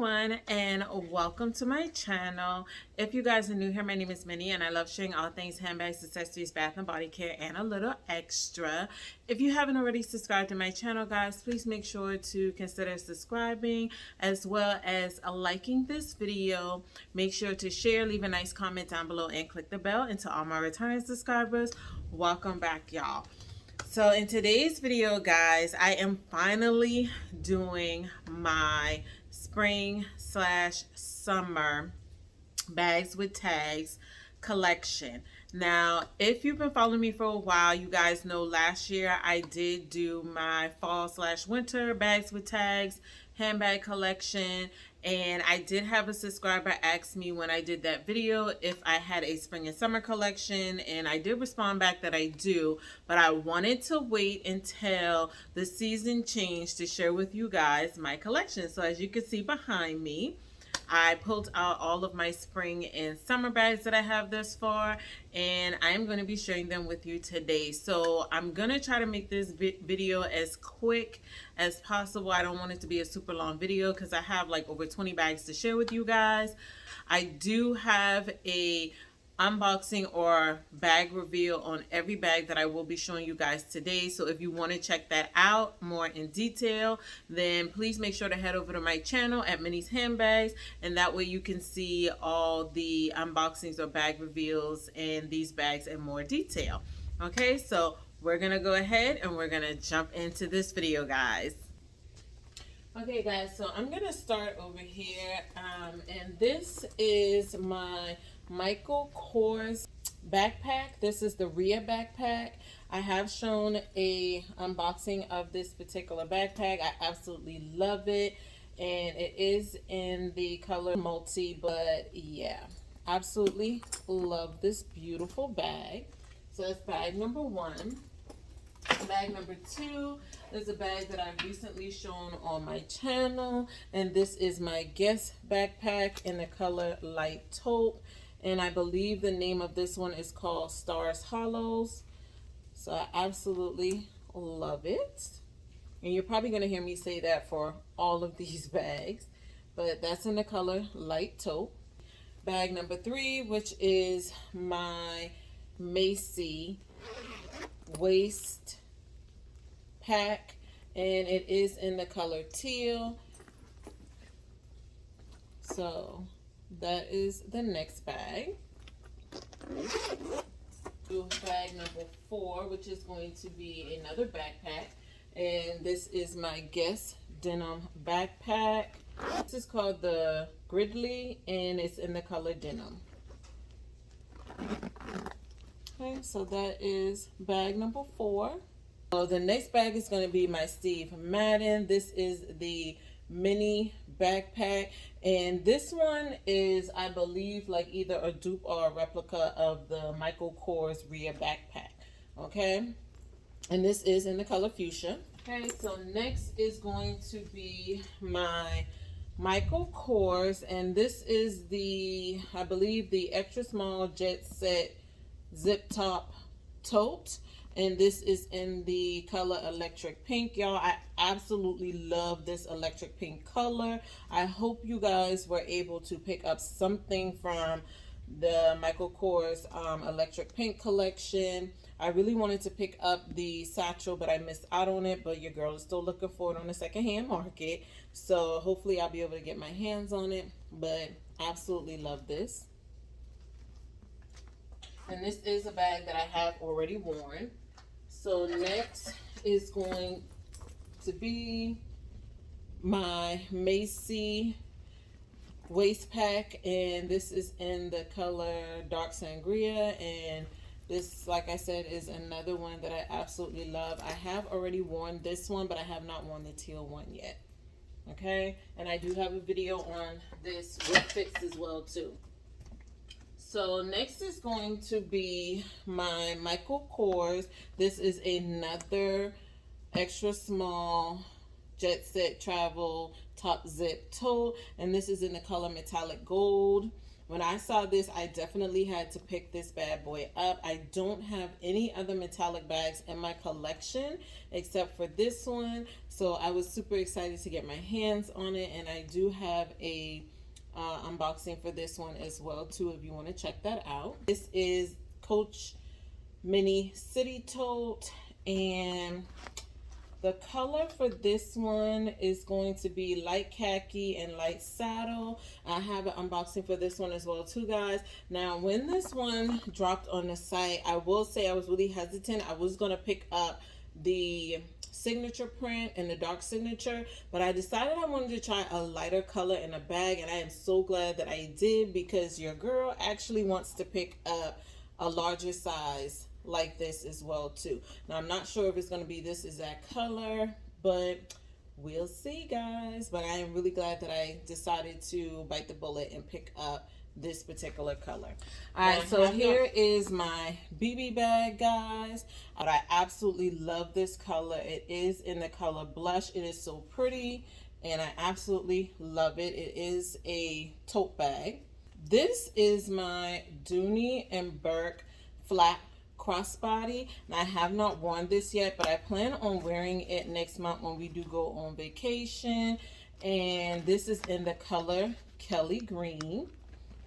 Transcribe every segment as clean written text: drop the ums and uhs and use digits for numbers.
everyone, and welcome to my channel. If you guys are new here, my name is Minnie and I love sharing all things handbags, accessories, bath and body care, and a little extra. If you haven't already subscribed to my channel, guys, please make sure to consider subscribing as well as liking this video. Make sure to share, leave a nice comment down below, and click the bell. And to all my returning subscribers, welcome back, y'all. So in today's video, guys, I am finally doing my spring/summer bags with tags collection. Now, if you've been following me for a while, you guys know last year I did do my fall/winter bags with tags handbag collection, and I did have a subscriber ask me when I did that video if I had a spring and summer collection, and I did respond back that I do, but I wanted to wait until the season changed to share with you guys my collection. So as you can see behind me, I pulled out all of my spring and summer bags that I have thus far, and I'm going to be sharing them with you today. So I'm going to try to make this video as quick as possible. I don't want it to be a super long video because I have like over 20 bags to share with you guys. I do have a unboxing or bag reveal on every bag that I will be showing you guys today. So if you want to check that out more in detail, then please make sure to head over to my channel at Minnie's Handbags, and that way you can see all the unboxings or bag reveals and these bags in more detail. Okay, so we're gonna go ahead and we're gonna jump into this video, guys. Okay, guys, so I'm gonna start over here, and this is my Michael Kors backpack. This is the Rhea backpack. I have shown a unboxing of this particular backpack. I absolutely love it, and it is in the color multi, but yeah, absolutely love this beautiful bag. So that's bag number one. Bag number two is a bag that I've recently shown on my channel, and this is my Guess backpack in the color light taupe, and I believe the name of this one is called Stars Hollows. So I absolutely love it, and you're probably going to hear me say that for all of these bags, but that's in the color light taupe. Bag number three, which is my Macy waist pack, and it is in the color teal. So that is the next bag. Bag number four, which is going to be another backpack, and this is my Guess denim backpack. This is called the Gridley, and it's in the color denim. Okay, so that is bag number four. So the next bag is going to be my Steve Madden. This is the mini backpack, and this one is, I believe, like either a dupe or a replica of the Michael Kors Rhea backpack. Okay, and this is in the color fuchsia. Okay, so next is going to be my Michael Kors, and this is the, I believe, the extra small jet set zip top tote, and this is in the color electric pink. Y'all, I absolutely love this electric pink color. I hope you guys were able to pick up something from the Michael Kors electric pink collection. I really wanted to pick up the satchel, but I missed out on it, but your girl is still looking for it on the secondhand market, so hopefully I'll be able to get my hands on it. But absolutely love this. And this is a bag that I have already worn. So next is going to be my Macy waist pack, and this is in the color dark sangria, and this, like I said, is another one that I absolutely love. I have already worn this one, but I have not worn the teal one yet. Okay, and I do have a video on this with fits as well too. So next is going to be my Michael Kors. This is another extra small jet set travel top zip tote, and this is in the color metallic gold. When I saw this, I definitely had to pick this bad boy up. I don't have any other metallic bags in my collection except for this one. So I was super excited to get my hands on it. And I do have a unboxing for this one as well too, if you want to check that out. This is Coach Mini City Tote, and the color for this one is going to be light khaki and light saddle. I have an unboxing for this one as well too, guys. Now, when this one dropped on the site, I will say I was really hesitant. I was going to pick up the signature print and the dark signature, but I decided I wanted to try a lighter color in a bag, and I am so glad that I did, because your girl actually wants to pick up a larger size like this as well too. Now, I'm not sure if it's going to be this exact color, but we'll see, guys. But I am really glad that I decided to bite the bullet and pick up this particular color. All right, so here is my BB bag, guys. I absolutely love this color. It is in the color blush. It is so pretty, and I absolutely love it. It is a tote bag. This is my Dooney and Burke flat crossbody, and I have not worn this yet, but I plan on wearing it next month when we do go on vacation. And this is in the color Kelly Green,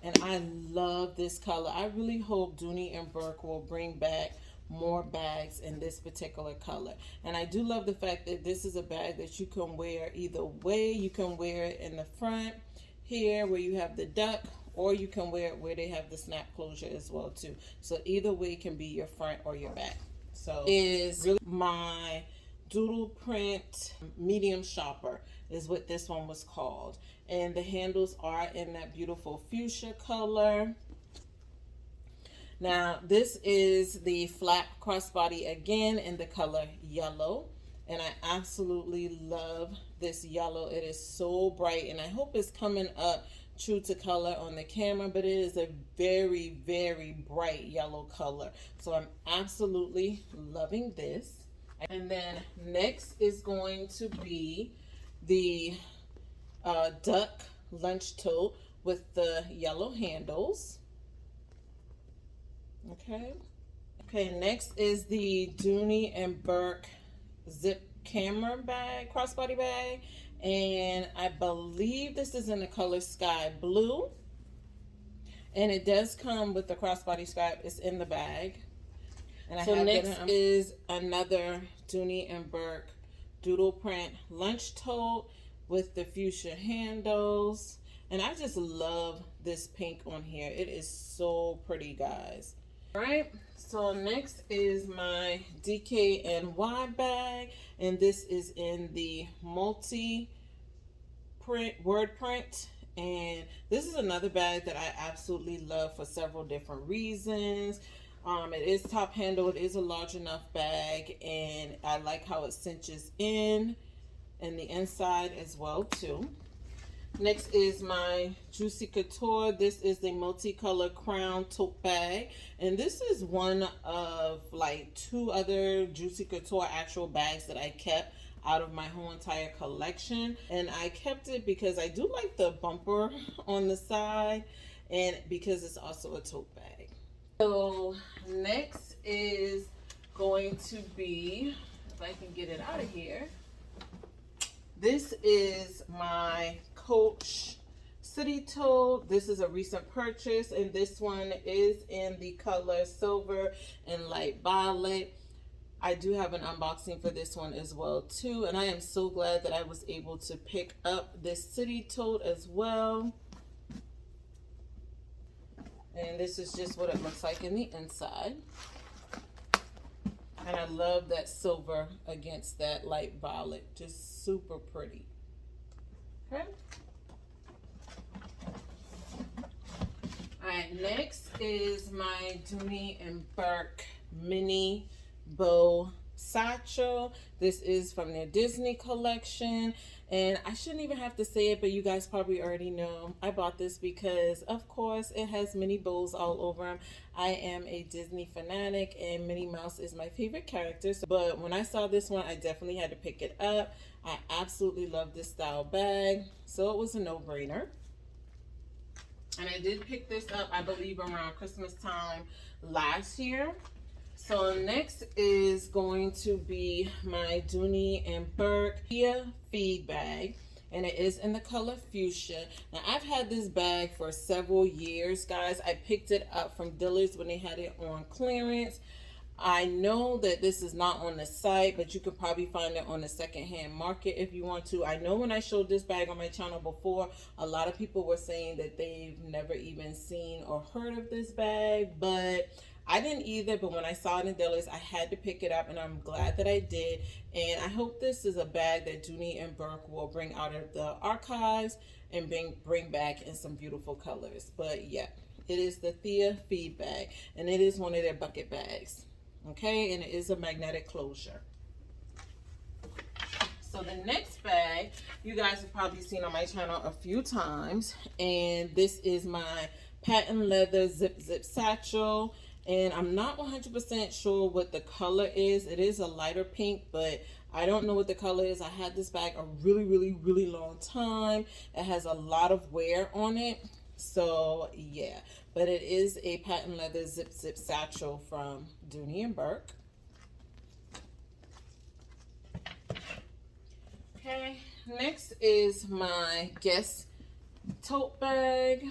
and I love this color. I really hope Dooney and Burke will bring back more bags in this particular color. And I do love the fact that this is a bag that you can wear either way. You can wear it in the front here where you have the duck, or you can wear it where they have the snap closure as well too. So either way can be your front or your back. So is really my doodle print medium shopper is what this one was called. And the handles are in that beautiful fuchsia color. Now, this is the flat crossbody again in the color yellow. And I absolutely love this yellow. It is so bright, and I hope it's coming up true to color on the camera, but it is a very, very bright yellow color. So I'm absolutely loving this. And then next is going to be the duck lunch tote with the yellow handles. Okay, next is the Dooney and Burke zip camera bag, crossbody bag, and I believe this is in the color sky blue, and it does come with the crossbody strap. It's in the bag. And so next is another Dooney and Burke doodle print lunch tote with the fuchsia handles, and I just love this pink on here. It is so pretty, guys. All right, so next is my DKNY bag, and this is in the multi print word print. And this is another bag that I absolutely love for several different reasons. It is top handle. It is a large enough bag, and I like how it cinches in and the inside as well too. Next is my Juicy Couture. This is the multicolor crown tote bag, and this is one of like 2 other Juicy Couture actual bags that I kept out of my whole entire collection. And I kept it because I do like the bumper on the side, and because it's also a tote bag. So next is going to be, if I can get it out of here, this is my Coach City Tote. This is a recent purchase, and this one is in the color silver and light violet. I do have an unboxing for this one as well too, and I am so glad that I was able to pick up this City Tote as well. And this is just what it looks like in the inside. And I love that silver against that light violet. Just super pretty. Okay. Alright, next is my Dooney and Burke mini bow satchel. This is from their Disney collection, and I shouldn't even have to say it, but you guys probably already know. I bought this because, of course, it has Minnie bows all over them. I am a Disney fanatic, and Minnie Mouse is my favorite character. But when I saw this one, I definitely had to pick it up. I absolutely love this style bag, so it was a no-brainer. And I did pick this up, I believe, around Christmas time last year. So next is going to be my Dooney and Burke feed bag. And it is in the color fuchsia. Now, I've had this bag for several years, guys. I picked it up from Dillard's when they had it on clearance. I know that this is not on the site, but you could probably find it on the secondhand market if you want to. I know when I showed this bag on my channel before, a lot of people were saying that they've never even seen or heard of this bag, but I didn't either. But when I saw it in Dillard's, I had to pick it up, and I'm glad that I did. And I hope this is a bag that Dooney and Burke will bring out of the archives and bring back in some beautiful colors. But yeah, it is the Thea feed bag, and it is one of their bucket bags. Okay, and it is a magnetic closure. So the next bag, you guys have probably seen on my channel a few times, and this is my patent leather zip satchel. And I'm not 100% sure what the color is. It is a lighter pink, but I don't know what the color is. I had this bag a really long time. It has a lot of wear on it. So yeah, but it is a patent leather zip satchel from Dooney and Burke. Okay, next is my Guess tote bag,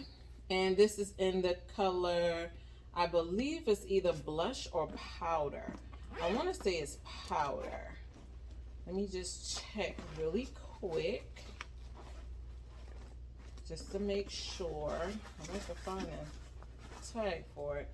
and this is in the color, I believe it's either blush or powder. I want to say it's powder. Let me just check really quick, just to make sure. I have to find a tag for it.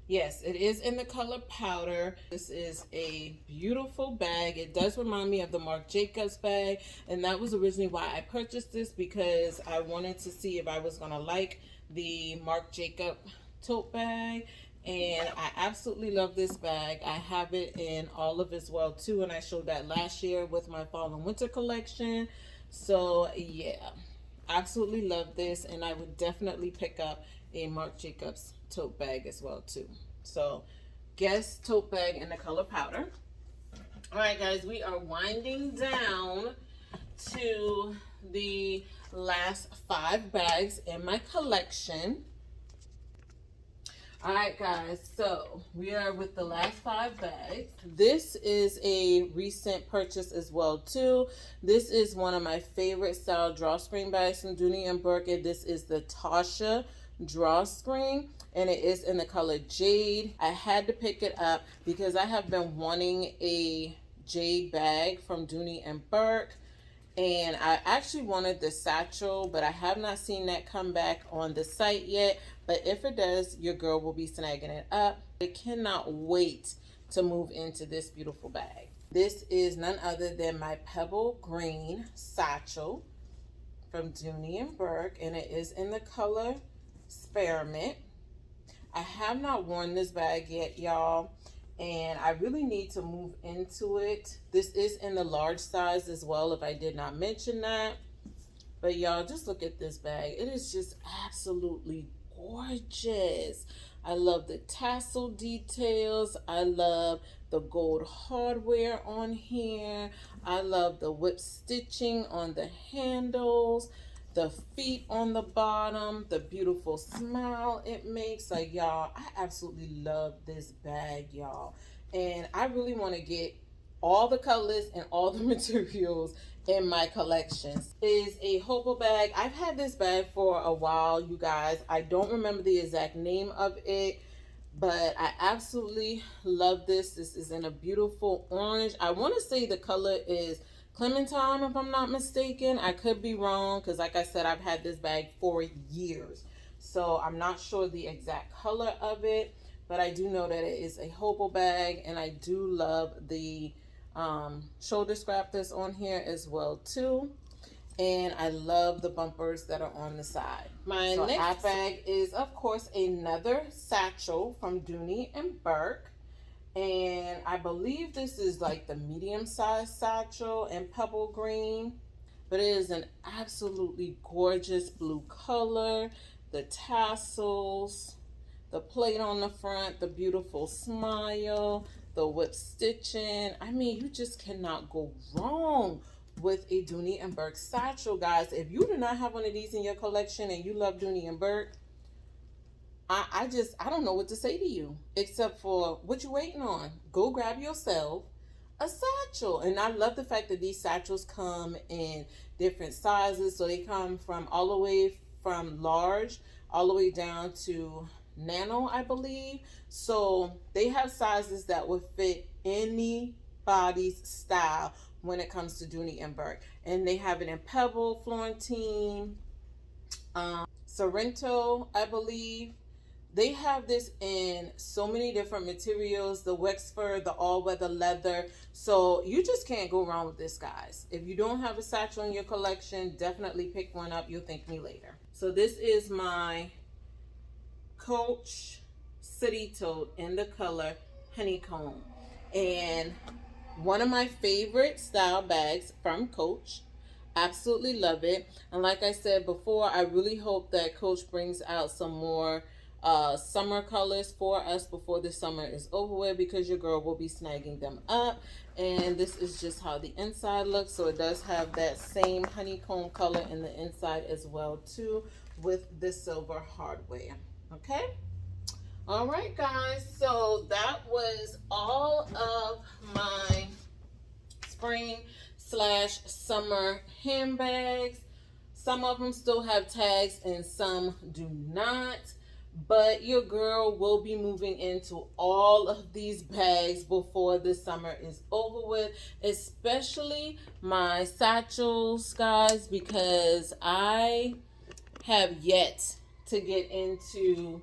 Yes, it is in the color powder. This is a beautiful bag. It does remind me of the Marc Jacobs bag, and that was originally why I purchased this, because I wanted to see if I was gonna like the Marc Jacobs tote bag. And I absolutely love this bag. I have it in olive as well too, and I showed that last year with my fall and winter collection. So yeah, absolutely love this, and I would definitely pick up a Marc Jacobs tote bag as well too. So Guess tote bag in the color powder. All right, guys, we are winding down to the last 5 bags in my collection. All right, guys, so we are with the last 5 bags. This is a recent purchase as well too. This is one of my favorite style drawstring bags from Dooney and Burke. This is the Tasha drawstring, and it is in the color jade. I had to pick it up because I have been wanting a jade bag from Dooney and Burke. And I actually wanted the satchel, but I have not seen that come back on the site yet. But if it does, your girl will be snagging it up. I cannot wait to move into this beautiful bag. This is none other than my pebble green satchel from Dooney and Burke, and it is in the color spearmint. I have not worn this bag yet, y'all, and I really need to move into it. This is in the large size as well, if I did not mention that. But y'all, just look at this bag. It is just absolutely gorgeous. I love the tassel details. I love the gold hardware on here. I love the whip stitching on the handles, the feet on the bottom, the beautiful smile it makes. Like, y'all, I absolutely love this bag, y'all. And I really want to get all the colors and all the materials in my collection. Is a hobo bag. I've had this bag for a while, you guys. I don't remember the exact name of it, but I absolutely love this. This is in a beautiful orange. I want to say the color is Clementine, if I'm not mistaken. I could be wrong, because like I said, I've had this bag for years, so I'm not sure the exact color of it, but I do know that it is a hobo bag, and I do love the shoulder strap that's on here as well too, and I love the bumpers that are on the side. My next bag is, of course, another satchel from Dooney and Burke. And I believe this is like the medium-sized satchel in pebble green, but it is an absolutely gorgeous blue color. The tassels, the plate on the front, the beautiful smile, the whip stitching. I mean, you just cannot go wrong with a Dooney and Burke satchel, guys. If you do not have one of these in your collection and you love Dooney and Burke, I don't know what to say to you except for what you waiting on. Go grab yourself a satchel. And I love the fact that these satchels come in different sizes. So they come from all the way from large all the way down to nano, I believe. So they have sizes that would fit anybody's style when it comes to Dooney and Burke. And they have it in Pebble, Florentine, Sorrento, I believe. They have this in so many different materials, the Wexford, the all-weather leather. So you just can't go wrong with this, guys. If you don't have a satchel in your collection, definitely pick one up. You'll thank me later. So this is my Coach City Tote in the color Honeycomb. And one of my favorite style bags from Coach. Absolutely love it. And like I said before, I really hope that Coach brings out some more summer colors for us before the summer is over with, because your girl will be snagging them up. And this is just how the inside looks. So it does have that same honeycomb color in the inside as well too, with the silver hardware. Okay, all right guys, so that was all of my spring slash summer handbags. Some of them still have tags and some do not. But your girl will be moving into all of these bags before the summer is over with, especially my satchels, guys, because I have yet to get into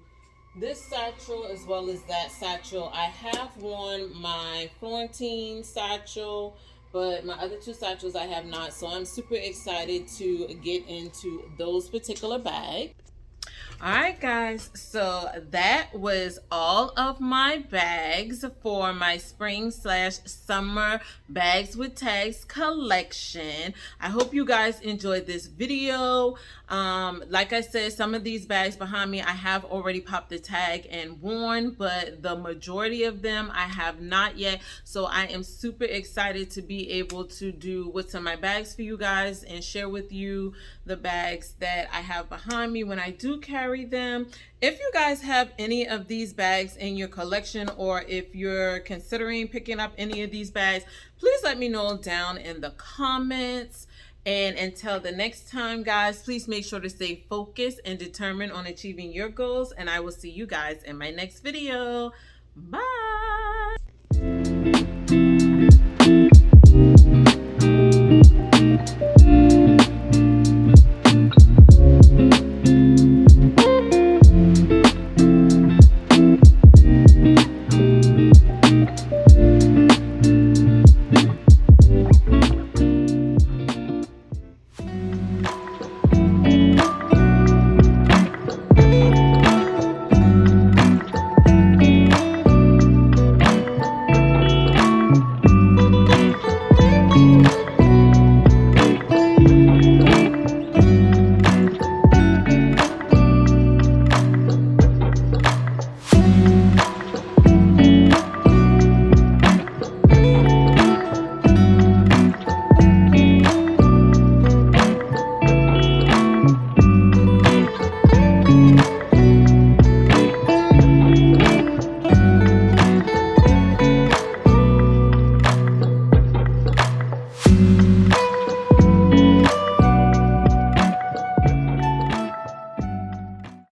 this satchel as well as that satchel. I have worn my Florentine satchel, but my other two satchels I have not. So I'm super excited to get into those particular bags. All right, guys, so that was all of my bags for my spring slash summer bags with tags collection. I hope you guys enjoyed this video. Like I said, some of these bags behind me, I have already popped the tag and worn, but the majority of them I have not yet. So I am super excited to be able to do what's in my bags for you guys and share with you the bags that I have behind me when I do carry them. If you guys have any of these bags in your collection, or if you're considering picking up any of these bags, please let me know down in the comments. And until the next time, guys, please make sure to stay focused and determined on achieving your goals. And I will see you guys in my next video. Bye.